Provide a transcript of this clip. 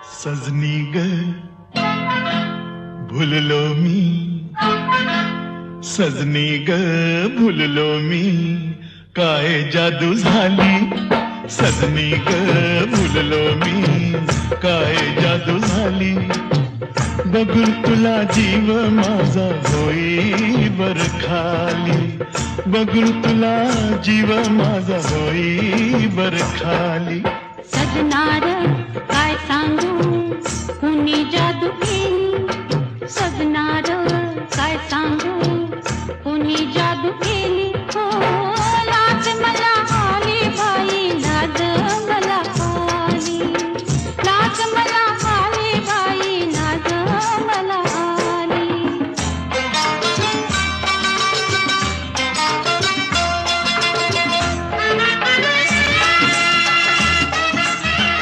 सजनी ग भुललो मी, सजनी ग भुललो मी, काय जादू झाली. सजनी ग भुललो मी, काय जादू झाली. बघून तुला जीव माझा होई बर खाली. बघून तुला जीव माझा होई बर खाली. सजनार काय सांगू कुणी जादू केली. सजनार काय सांगू कुणी जादू केली.